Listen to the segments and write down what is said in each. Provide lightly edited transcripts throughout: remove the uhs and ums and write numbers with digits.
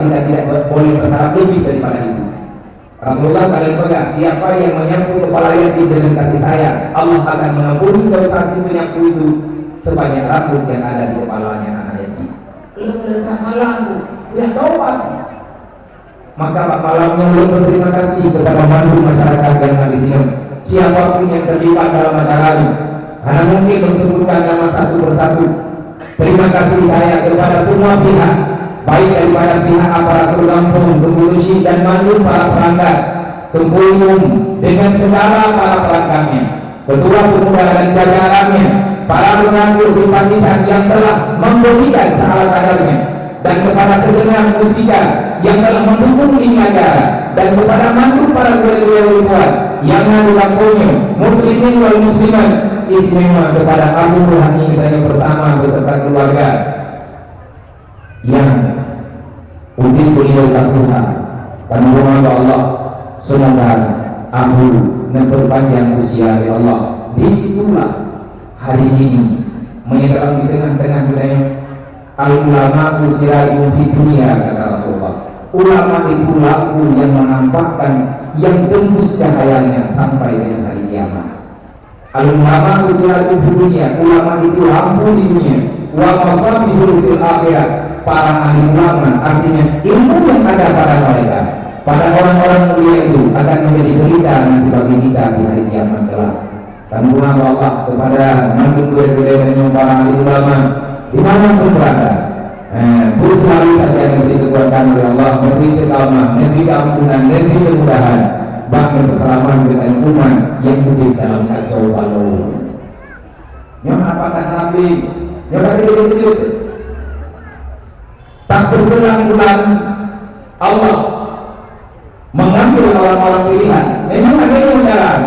kita tidak boleh berharap lebih daripada itu. Rasulullah kalian pegang, siapa yang menyapu kepala yatim dengan kasih sayang, Allah akan mengampuni dosa si penyapu itu sebanyak rambut yang ada di kepalanya anak yatim. Letak malamku, ya taubat. Maka Pak Malamnya belum berterima kasih kepada mandu masyarakat yang ada di sini. Siapapun yang terlibat dalam acara ini, karena mungkin disebutkan nama satu persatu. Terima kasih saya kepada semua pihak, baik daripada pihak aparatur kampung, pengurus dan mandu para perangkat, Tengku dengan segala para perangkatnya, ketua pemuda dan jajarannya, para pengatur simpatisan yang telah memberikan salah kadarnya, dan kepada segenap mustika yang telah mendukung ini acara, dan kepada mandu para kuliah-kuliah yang ada kampungnya, muslimin wal muslimat, istimewa kepada Abu Rohani kita bersama beserta keluarga yang undi beliau takluha. Kami mohon Allah semoga Abu memperpanjang usia ya Allah. Disitulah hari ini menyerang di tengah-tengah wilayah al-ulama usirahum fi dunia, kata Rasulullah. Ulama itu lampu yang menampakkan, yang tembus cahayanya sampai dengan hari kiamat. Al-ulama usirahum fi dunia, ulama itu lampu di dunia. Wa masabihul fil akhirat, para ahli ulama artinya ilmu yang ada pada mereka, pada orang-orang mulia itu akan menjadi berita nanti bagi kita di hari kiamat kelak. Dan mohon Allah kepada mandu kuliah-kuliah dan para ahli ulama dimanapun berada, selalu saja yang dikekuatan oleh Allah, memberi selamat, memberi keampunan, memberi kemudahan, bahkan keselamatan dengan umat yang hidup dalam kacau balau. Yang apakah nabi? Yang hidup tak berselang bulan Allah mengambil orang-orang pilihan. Memang ada yang menjalan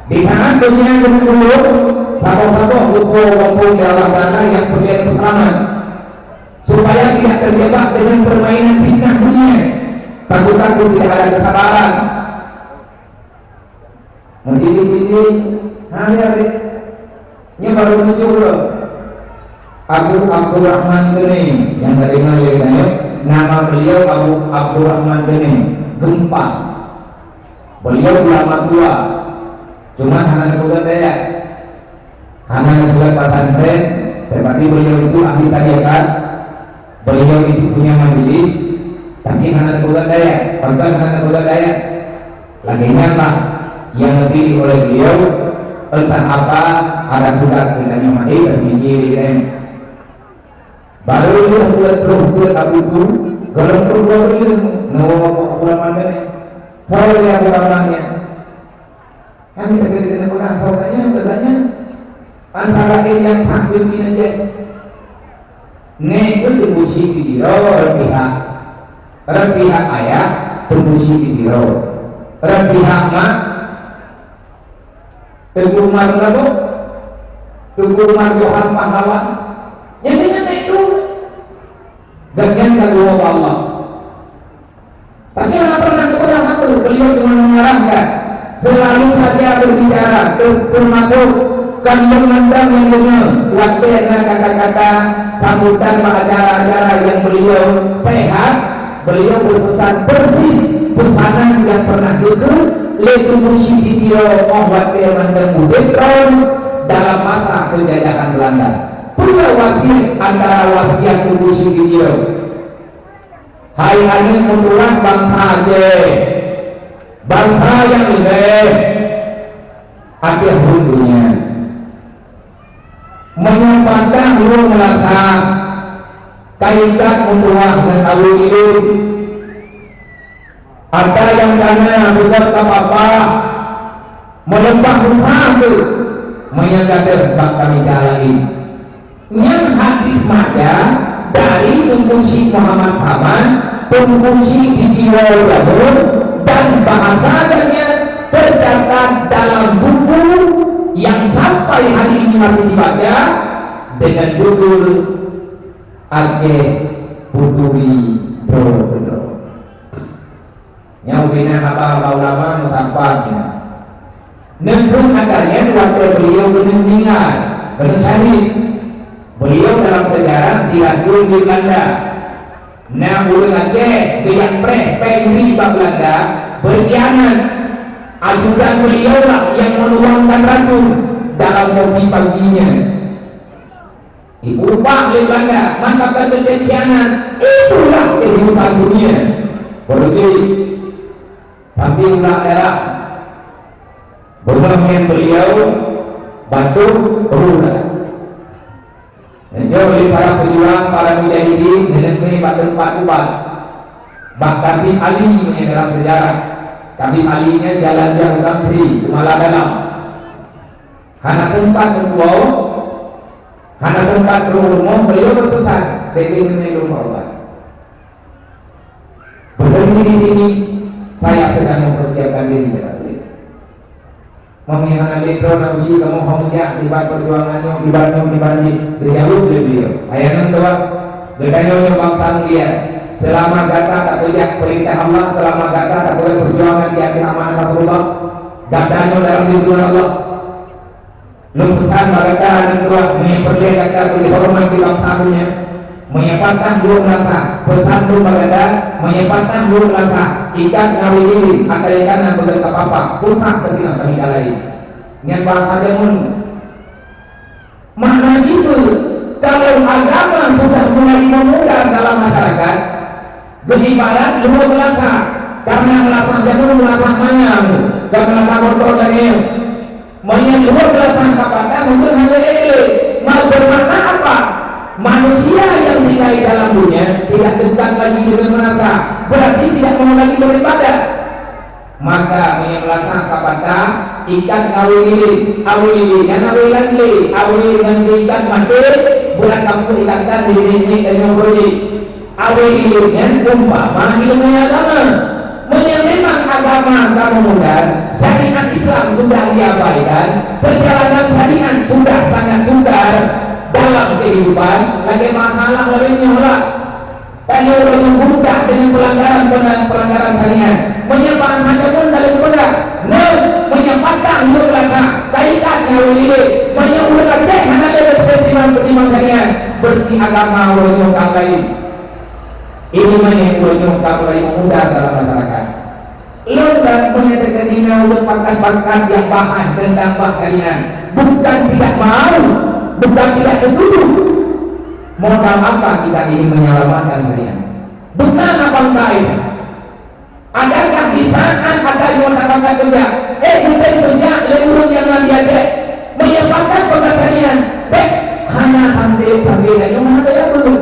di tangan dunia yang dulu, tokoh-tokoh hukum dalam tanah yang berlian bersama, supaya tidak terjebak dengan permainan fitnah dunia. Takut-takut tidak ada kesabaran, mendidik-didik hari-hari. Ini baru muncul loh Abu Abdurrahman Geni yang dari Malaysia. Nama beliau Abu Abdurrahman Geni, gempa. Beliau ulama tua, cuma anak muda daya, anak muda pesantren, tetapi beliau itu ahli tarikat. Beliau itu punya majelis, tapi anak muda daya, bukan anak muda daya. Lagi nyata yang dipilih oleh beliau, entah apa ada tugas ditanya mai berpikir ini. Baru dia buat Abu itu, kalau perlu ilmu, nama ulama ini, tahu dia orangnya. Kami terkait dengan orang katanya antara ini yang takut ini aja. Nek itu musik di pihak ayah, musik di pihak mak, rumah berapa? Rumah Tuhan pahlawan. Jadinya itu dan yang kagum Allah. Tapi yang pernah itu beliau cuma mengarahkan, selalu saja berbicara, termasuk kan memandang yang dengar, waktu dengan kata-kata sambutan acara-acara yang beliau sehat, beliau berpesan persis pesanan yang pernah dengar, letu musyidikiro waktu mandang mudetron dalam masa penjajahan Belanda. Punya wasiat antara wasiat kubusi video. Hai angin munduran bangsa aja, bangsa yang lebih akhir dunia. Menyempatkan dulu melata kaitan munduran dan alu itu. Ada yang karena bukan apa-apa melembah usaha itu menyatakan bak kami lagi. Yang hadis saja dari pengungsi Muhammad Saman, pengungsi video Yahud, dan bahasanya tercatat dalam buku yang sampai hari ini masih dibaca dengan judul Aceh Puturi Bro. Yang bina apa ulama mutampaknya. Nentu adanya waktu beliau meninggal, bersahid. Beliau dalam sejarah diatur di Belanda Nah ulang Aceh yang pengri Belanda berkhianat, ajudan beliau lah yang menuangkan racun dalam kopi paginya, diubah oleh Belanda, maka terjadi khianat. Itulah kehidupan dunia. Pergi tapi ulah daerah bermain beliau batu rulah. Dan jauh oleh para pejuang, para mujahidin dengan menyebab tempat ubat. Bahkan Habib Ali dalam sejarah, Habib Ali-nya jalan jauh country, malah dalam. Hana sempat berkuau, hana sempat berumum, beliau berpesan, bagi menyebab ubat. Berhenti di sini, saya sedang mempersiapkan diri kepada beliau. Mengingat Lekro Nabi kamu hamujak di bawah perjuangannya, di banjir, berjauh beliau. Ayanan tua, bedanya bangsa dia. Selama kata tak boleh perintah Allah, selama kata tak boleh perjuangan di akhir amanah Rasulullah, datanya dalam diri Allah. Lumpuhan mereka dan tua memperlihatkan dihormat di bangsa-nya, menyempatkan dua melata, pesan dua mereka, menyempatkan dua melata. Ikan ngawi ini, atau ikan yang boleh apa-apa, susah ketika kami dalai. Niat bahasa jamun. Makna itu, kalau agama sudah mulai memudar dalam masyarakat, beribadat dua belakang, karena melaksan jamun belakang mayam, dan melaksan kotor dari dua belakang kapatan untuk hanya ini. Mau bermakna apa? Manusia yang tinggal di dalam dunia tidak dekat lagi dengan merasa, berarti tidak mau lagi beribadah. Maka menyebelakang kapata ikan awili dan awili dengan ikan mati bulan kampung ikan di sini dengan beri awili dengan umpama ilmu agama. Memang agama kamu mudah, syariat Islam sudah diabaikan, perjalanan syariat sudah sangat sukar dalam kehidupan, lagi masalah lainnya lah. Tadi orang yang budak dengan pelanggaran syariat, menyebabkan hanya pun dari budak, menyebabkan hidup laka, kaitannya oleh menyebabkan cek hanya dari pertimbangan syariat, berarti agama orang yang lain. Ini menyebabkan orang yang muda dalam masyarakat. Lomba menyatakan ini merupakan yang bahan tentang syariat, bukan tidak mau, bukan tidak setuju. Modal apa kita ini menyelamatkan syariat? Bukan apa lain. Adakah di saat ada yang mengatakan kerja? Kita kerja lembut yang nanti aja menyebabkan kota syariat. Hanya ambil yang mana yang dulu,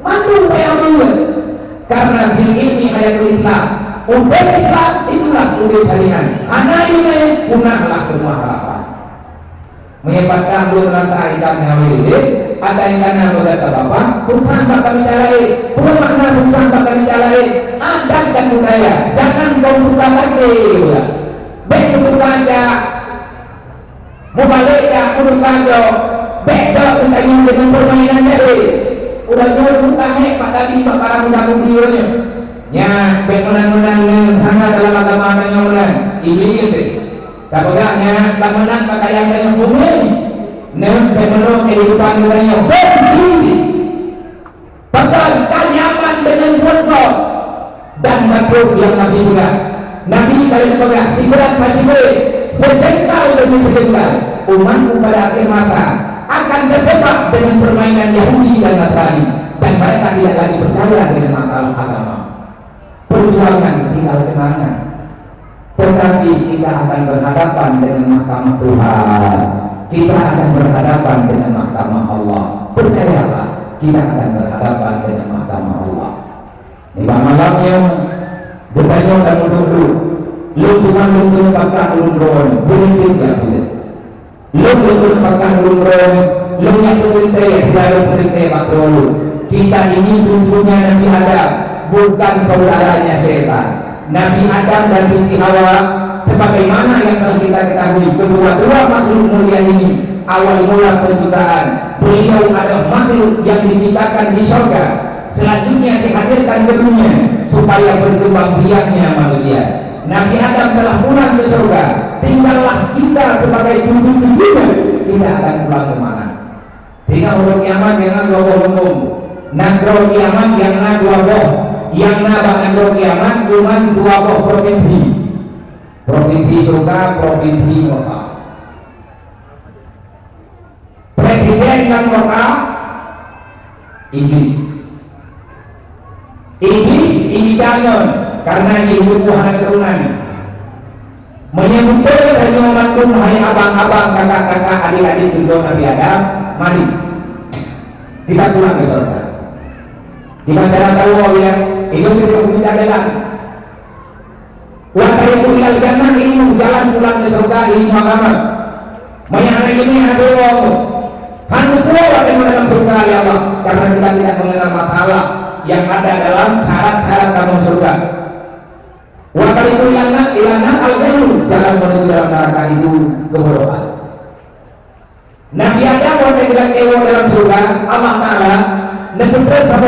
mandu yang dulu. Karena ini ayatul Islam, umat Islam itulah umat syariat. Hanya ini punahlah semua harapan. Menyebabkan dua lantai ikan yang ada ikan yang berkata bapak, susah bakal dicalai, bukan makna susah bakal dicalai, adat dan budaya, jangan kau buka lagi, baik untuk baca, mau balik ya, untuk baca, beda dengan permainan jadi, udah jauh buka pak tadi para muda-mudinya, ya, baik menang-menang sana dalam agama yang iblis. Kapaganya bangunan pakaian dengan bumi, penuh kehidupan dunia benci, bahkan nyaman dengan pondok dan makhluk yang Nabi juga. Nabi kali pegang siberat masih sejengkal demi sejengkal. Umatku pada akhir masa akan terjebak dengan permainan Yahudi dan Nasrani, dan mereka tidak lagi percaya dengan masalah agama. Perjuangan tinggal kemana? Tetapi kita akan berhadapan dengan mahkamah Tuhan, kita akan berhadapan dengan mahkamah Allah. Percayalah, kita akan berhadapan dengan mahkamah Allah. Di malamnya bertanya dan dulu, lu tuhan pakai ulun berhenti ya boleh. Lu tuhan pakai ulun, lu yang berhenti baru berhenti pakai. Kita ini tunjuknya Nabi Adam, bukan saudaranya setan. Nabi Adam dan Siti Hawa, sebagaimana yang telah kita ketahui, kedua-dua makhluk mulia ini awal mula penciptaan. Beliau adalah makhluk yang diciptakan di surga, selanjutnya dihadirkan ke dunia supaya berkembang biaknya manusia. Nabi Adam telah pulang ke surga, tinggallah kita sebagai cucu-cucunya. Kita akan pulang ke mana? Tidak urut nyaman dengan ngomong-ngomong. Nagro kiamat yang na dua boh, yang na nagro kiamat cuma dua boh provinsi, provinsi surga, provinsi neraka. Presiden yang neraka iblis. Iblis ini jangan karena ibu Tuhan keturunan menyebutkan hanya umatku, hai abang-abang, kakak-kakak, adik-adik jodoh Nabi Adam, mari kita pulang ke surga. Dengan cara tahu ya, itu tidak kita jalan. Waktu itu tinggal jannah ini jalan pulang ke surga ini Muhammad. Mayana ini ada waktu. Hanya keluar dalam surga ya Allah, karena kita tidak mengenal masalah yang ada dalam syarat-syarat kamu surga. Waktu itu ilana al-jalur, jalan menuju dalam neraka itu kebodohan. Nabi Adam waktu kita keluar dalam surga, Allah Ta'ala nebutkan sama